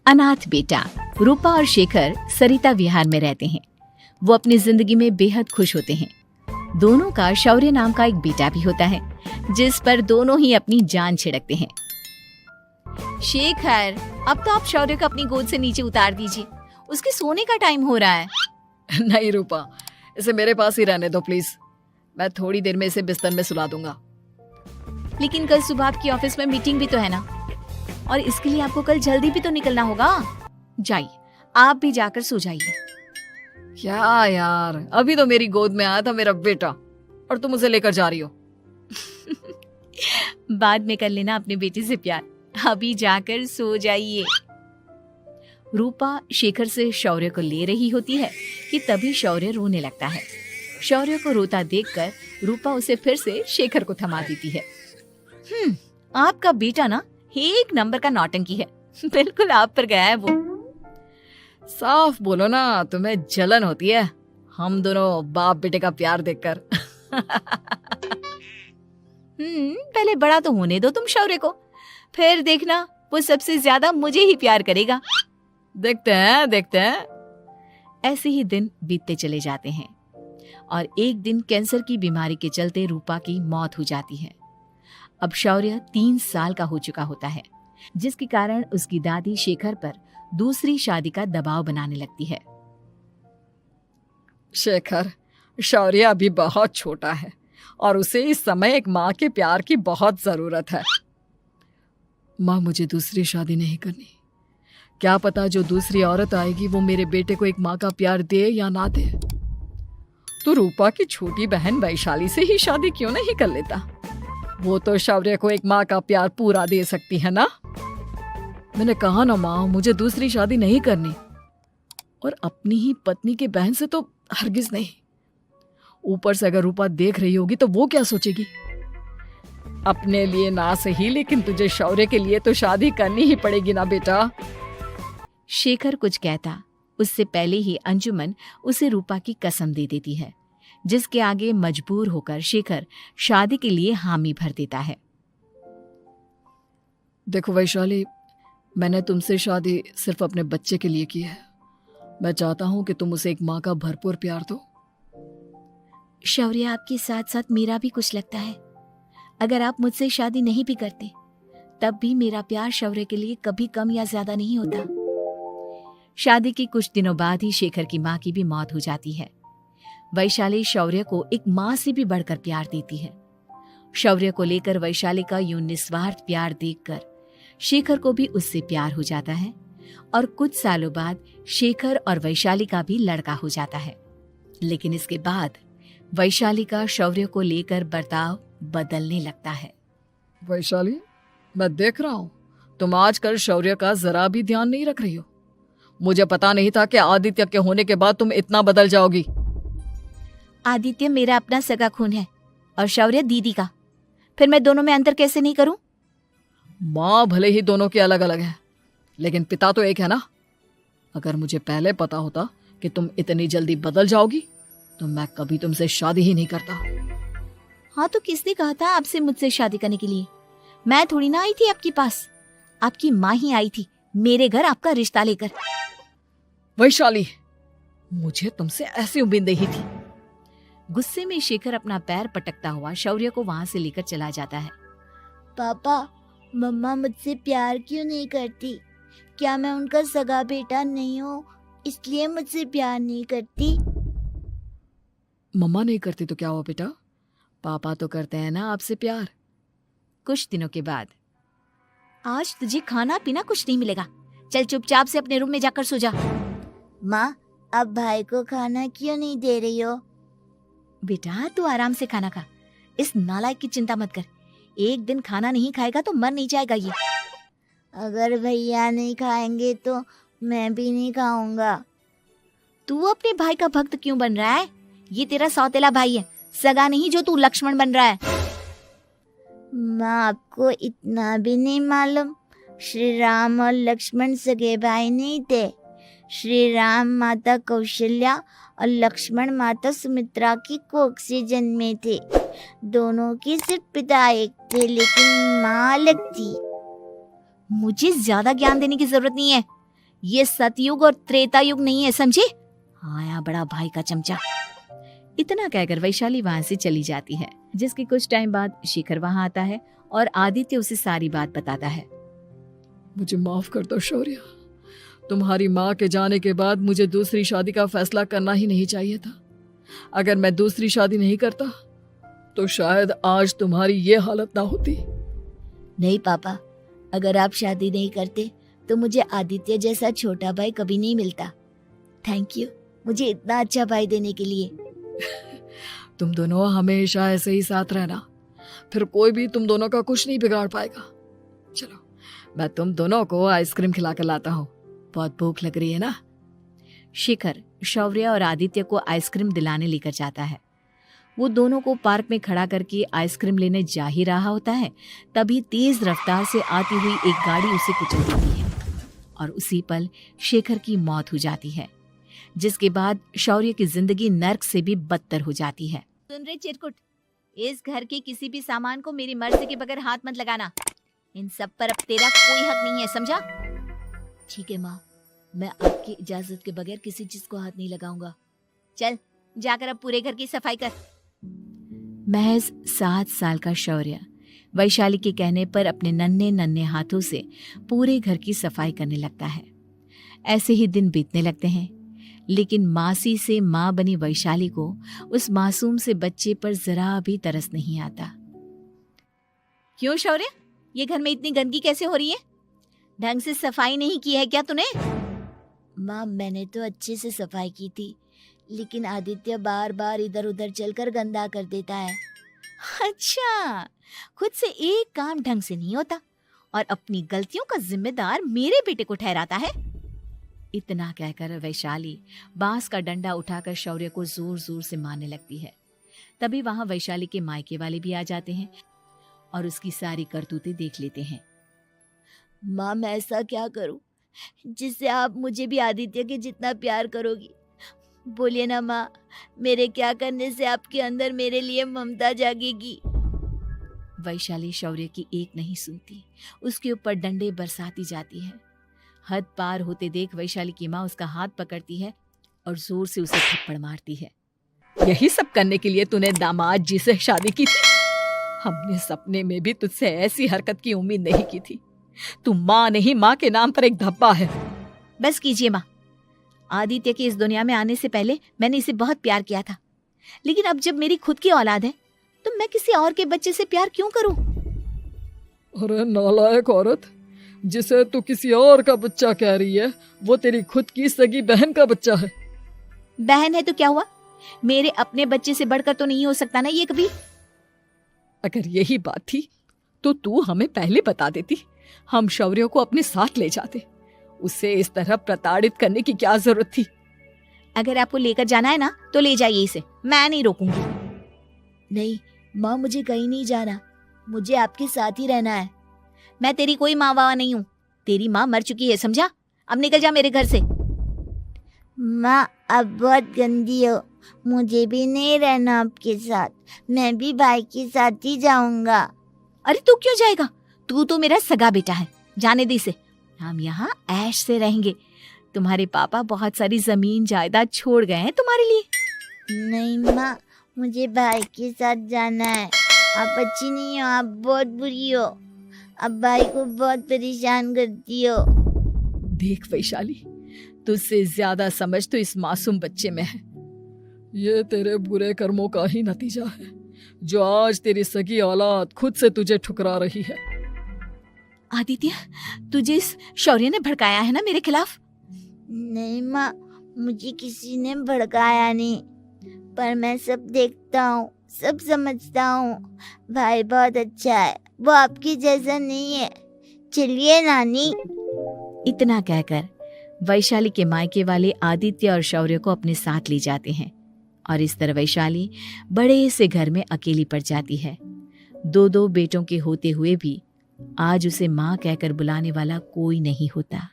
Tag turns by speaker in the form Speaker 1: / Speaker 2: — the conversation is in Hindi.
Speaker 1: अनाथ बेटा। रूपा और शेखर सरिता विहार में रहते हैं। वो अपनी जिंदगी में बेहद खुश होते हैं। दोनों का शौर्य नाम का एक बेटा भी होता है, जिस पर दोनों ही अपनी जान छिड़कते हैं। शेखर, अब तो आप शौर्य को अपनी गोद से नीचे उतार दीजिए, उसके सोने का टाइम हो रहा है।
Speaker 2: नहीं रूपा, इसे मेरे पास ही रहने दो प्लीज। मैं थोड़ी देर में इसे बिस्तर में सुला दूंगा।
Speaker 1: लेकिन कल सुबह आपकी ऑफिस में मीटिंग भी तो है ना, और इसके लिए आपको कल जल्दी भी तो निकलना होगा। जाइए, आप भी जाकर सो जाइए।
Speaker 2: क्या यार, अभी तो मेरी गोद में आया था मेरा बेटा और तुम उसे लेकर जा रही हो।
Speaker 1: बाद में कर लेना अपने बेटे से प्यार, अभी जाकर सो जाइए। रूपा शेखर से शौर्य को ले रही होती है कि तभी शौर्य रोने लगता है। शौर्य को रोता देखकर रूपा उसे फिर से शेखर को थमा देती है। आपका बेटा ना एक नंबर का नौटंकी है, बिल्कुल आप पर गया है वो।
Speaker 2: साफ बोलो ना, तुम्हें जलन होती है हम दोनों बाप बेटे का प्यार देखकर।
Speaker 1: पहले बड़ा तो होने दो तुम शौर्य को, फिर देखना वो सबसे ज्यादा मुझे ही प्यार करेगा।
Speaker 2: देखते हैं।
Speaker 1: ऐसे ही दिन बीतते चले जाते हैं और एक दिन कैंसर की बीमारी के चलते रूपा की मौत हो जाती है। अब शौर्य 3 साल का हो चुका होता है, जिसके कारण उसकी दादी शेखर पर दूसरी शादी का दबाव बनाने लगती है।
Speaker 2: शेखर, शौर्य अभी बहुत छोटा है और उसे इस समय एक माँ के प्यार की बहुत जरूरत है। माँ, मुझे दूसरी शादी नहीं करनी। क्या पता जो दूसरी औरत आएगी वो मेरे बेटे को एक माँ का प्यार दे या ना दे। तो रूपा की छोटी बहन वैशाली से ही शादी क्यों नहीं कर लेता? वो तो शौर्य को एक माँ का प्यार पूरा दे सकती है ना। मैंने कहा ना माँ, मुझे दूसरी शादी नहीं करनी, और अपनी ही पत्नी के बहन से तो हरगिज नहीं। ऊपर से अगर रूपा देख रही होगी तो वो क्या सोचेगी? अपने लिए ना सही, लेकिन तुझे शौर्य के लिए तो शादी करनी ही पड़ेगी ना बेटा।
Speaker 1: शेखर कुछ कहता उससे पहले ही अंजुमन उसे रूपा की कसम दे देती है, जिसके आगे मजबूर होकर शेखर शादी के लिए हामी भर देता है।
Speaker 2: देखो वैशाली, मैंने तुमसे शादी सिर्फ अपने बच्चे के लिए की है। मैं चाहता हूं कि तुम उसे एक माँ का भरपूर प्यार दो।
Speaker 1: शौर्य, आपके साथ साथ मेरा भी कुछ लगता है। अगर आप मुझसे शादी नहीं भी करते तब भी मेरा प्यार शौर्य के लिए कभी कम या ज्यादा नहीं होता। शादी के कुछ दिनों बाद ही शेखर की माँ की भी मौत हो जाती है। वैशाली शौर्य को एक माँ से भी बढ़कर प्यार देती है। शौर्य को लेकर वैशाली का यूं निस्वार्थ प्यार देखकर शेखर को भी उससे प्यार हो जाता है और कुछ सालों बाद शेखर और वैशाली का भी लड़का हो जाता है। लेकिन इसके बाद वैशाली का शौर्य को लेकर बर्ताव बदलने लगता है।
Speaker 2: वैशाली, मैं देख रहा हूँ तुम आजकल शौर्य का जरा भी ध्यान नहीं रख रही हो। मुझे पता नहीं था कि आदित्य के होने के बाद तुम इतना बदल जाओगी।
Speaker 1: आदित्य मेरा अपना सगा खून है और शौर्य दीदी का, फिर मैं दोनों में अंतर कैसे नहीं करूं?
Speaker 2: माँ भले ही दोनों के अलग अलग है, लेकिन पिता तो एक है ना। अगर मुझे पहले पता होता कि तुम इतनी जल्दी बदल जाओगी तो मैं कभी तुमसे शादी ही नहीं करता।
Speaker 1: हाँ, तो किसने कहा था आपसे मुझसे शादी करने के लिए? मैं थोड़ी ना आई थी आपके पास, आपकी माँ ही आई थी मेरे घर आपका रिश्ता लेकर।
Speaker 2: वैशाली, मुझे तुमसे ऐसी उम्मीद नहीं थी।
Speaker 1: गुस्से में शेखर अपना पैर पटकता हुआ शौर्य को वहां से लेकर चला जाता है।
Speaker 3: पापा, मम्मा मुझसे प्यार क्यों नहीं करती? क्या मैं उनका सगा बेटा नहीं हूँ इसलिए मुझसे प्यार नहीं करती?
Speaker 2: मम्मा नहीं करती तो क्या हुआ बेटा, पापा तो करते हैं ना आपसे प्यार।
Speaker 1: कुछ दिनों के बाद, आज तुझे खाना पीना कुछ नहीं मिलेगा, चल चुपचाप से अपने रूम में जाकर सो जा।
Speaker 3: माँ, अब भाई को खाना क्यों नहीं दे रही हो?
Speaker 1: बेटा तू आराम से खाना खा, इस नालायक की चिंता मत कर। एक दिन खाना नहीं खाएगा तो मर नहीं जाएगा ये।
Speaker 3: अगर भैया नहीं खाएंगे तो मैं भी नहीं खाऊंगा।
Speaker 1: तू अपने भाई का भक्त क्यों बन रहा है? ये तेरा सौतेला भाई है, सगा नहीं जो तू लक्ष्मण बन रहा है।
Speaker 3: माँ, आपको इतना भी नहीं मालूम? श्री राम और लक्ष्मण सगे भाई नहीं थे। श्री राम माता कौशल्या और लक्ष्मण माता सुमित्रा की कोख से जन्मे थे। दोनों के सिर्फ पिता एक थे, लेकिन माँ अलग थी।
Speaker 1: मुझे ज्यादा ज्ञान देने की जरूरत नहीं है, ये सतयुग और त्रेता युग नहीं है, समझे? आया बड़ा भाई का चमचा। इतना कहकर वैशाली वहां से चली जाती है। जिसके कुछ टाइम बाद शिखर वहां आता है और आदित्य उसे सारी बात बताता है।
Speaker 2: मुझे माफ कर दो शौर्य, तुम्हारी माँ के जाने के बाद मुझे दूसरी शादी का फैसला करना ही नहीं चाहिए था। अगर मैं दूसरी शादी नहीं करता तो शायद आज तुम्हारी ये हालत ना होती।
Speaker 3: नहीं पापा, अगर आप शादी नहीं करते तो मुझे आदित्य जैसा छोटा भाई कभी नहीं मिलता। थैंक यू मुझे इतना अच्छा भाई देने के लिए।
Speaker 2: तुम दोनों हमेशा ऐसे ही साथ रहना, फिर कोई भी तुम दोनों का कुछ नहीं बिगाड़ पाएगा। चलो मैं तुम दोनों को आइसक्रीम खिला कर लाता हूँ, बहुत भूख लग रही है ना।
Speaker 1: शिखर शौर्य और आदित्य को आइसक्रीम दिलाने लेकर जाता है। वो दोनों को पार्क में खड़ा करके आइसक्रीम लेने जा ही रहा होता है, तभी तेज रफ्तार से आती हुई एक गाड़ी उसे कुचल देती है और उसी पल शेखर की मौत हो जाती है, जिसके बाद शौर्य की जिंदगी नर्क से भी बदतर हो जाती है। सुन रे चिरकुट, इस घर के किसी भी सामान को मेरी मर्जी के बगैर हाथ मत लगाना। इन सब पर अब तेरा कोई हक नहीं है, समझा?
Speaker 3: ठीक है माँ, मैं आपकी इजाजत के बगैर किसी चीज को हाथ नहीं लगाऊंगा।
Speaker 1: चल जाकर अब पूरे घर की सफाई कर। महज 7 साल का शौर्य वैशाली के कहने पर अपने नन्हे नन्हे हाथों से पूरे घर की सफाई करने लगता है। ऐसे ही दिन बीतने लगते हैं, लेकिन मासी से माँ बनी वैशाली को उस मासूम से बच्चे पर जरा भी तरस नहीं आता। क्यों शौर्य, ये घर में इतनी गंदगी कैसे हो रही है? ढंग से सफाई नहीं की है क्या तूने?
Speaker 3: माँ मैंने तो अच्छे से सफाई की थी, लेकिन आदित्य बार बार इधर उधर चलकर गंदा कर देता है।
Speaker 1: अच्छा, खुद से एक काम ढंग से नहीं होता और अपनी गलतियों का जिम्मेदार मेरे बेटे को ठहराता है। इतना कहकर वैशाली बांस का डंडा उठाकर शौर्य को जोर जोर से मारने लगती है। तभी वहां वैशाली के मायके वाले भी आ जाते हैं और उसकी सारी करतूतें देख लेते हैं।
Speaker 3: माँ मैं ऐसा क्या करूं जिससे आप मुझे भी आदित्य के जितना प्यार करोगी? बोलिए ना माँ, मेरे क्या करने से आपके अंदर मेरे लिए ममता जागेगी?
Speaker 1: वैशाली शौर्य की एक नहीं सुनती, उसके ऊपर डंडे बरसाती जाती है। हद पार होते देख वैशाली की माँ उसका हाथ पकड़ती है और जोर से उसे थप्पड़ मारती है।
Speaker 2: यही सब करने के लिए तूने दामाद जी से शादी की थी? हमने सपने में भी तुझसे ऐसी हरकत की उम्मीद नहीं की थी। तू माँ नहीं, माँ के नाम पर एक धब्बा है।
Speaker 1: बस कीजिए माँ, आदित्य के इस दुनिया में आने से पहले मैंने इसे बहुत प्यार किया था, लेकिन अब जब मेरी खुद की औलाद है तो मैं किसी और के बच्चे से प्यार क्यों करूं?
Speaker 2: अरे नालायक औरत, जिसे तू किसी और का बच्चा कह रही है वो तेरी खुद की सगी बहन का बच्चा है।
Speaker 1: बहन है तो क्या हुआ, मेरे अपने बच्चे से बढ़कर तो नहीं हो सकता ना ये कभी।
Speaker 2: अगर यही बात थी तो तू हमें पहले बता देती, हम शौर्य को अपने साथ ले जाते। उसे इस तरह प्रताड़ित करने की क्या जरूरत थी?
Speaker 1: अगर आपको लेकर जाना है ना तो ले जाइए इसे, मैं नहीं रोकूंगी।
Speaker 3: नहीं माँ, मुझे कहीं नहीं जाना, मुझे आपके साथ ही रहना है।
Speaker 1: मैं तेरी कोई माँ बाबा नहीं हूँ, तेरी माँ मर चुकी है, समझा? अब निकल जा मेरे घर से।
Speaker 3: माँ अब बहुत गंदी हो, मुझे भी नहीं रहना आपके साथ, मैं भी भाई के साथ ही जाऊंगा।
Speaker 1: अरे तू क्यों जाएगा, तू तो मेरा सगा बेटा है, जाने दे इसे। हम यहाँ ऐश से रहेंगे, तुम्हारे पापा बहुत सारी जमीन जायदाद छोड़ गए हैं तुम्हारे लिए।
Speaker 3: नहीं माँ, मुझे भाई के साथ जाना है। आप अच्छी नहीं हो, आप बहुत बुरी हो, आप भाई को बहुत परेशान करती हो।
Speaker 2: देख वैशाली, तुझसे ज्यादा समझ तो इस मासूम बच्चे में है। ये तेरे बुरे कर्मों का ही नतीजा है जो आज तेरी सगी औलाद खुद से तुझे ठुकरा रही है।
Speaker 1: आदित्य, तुझे इस शौर्य ने भड़काया है ना मेरे खिलाफ?
Speaker 3: नहीं माँ, मुझे किसी ने भड़काया नहीं, पर मैं सब देखता हूँ, सब समझता हूँ। भाई बहुत अच्छा है, वो आपकी जैसा नहीं है। चलिए नानी।
Speaker 1: इतना कहकर वैशाली के मायके वाले आदित्य और शौर्य को अपने साथ ले जाते हैं और इस तरह वैशाली बड़े से घर में अकेली पड़ जाती है। 2 बेटों के होते हुए भी आज उसे माँ कहकर बुलाने वाला कोई नहीं होता।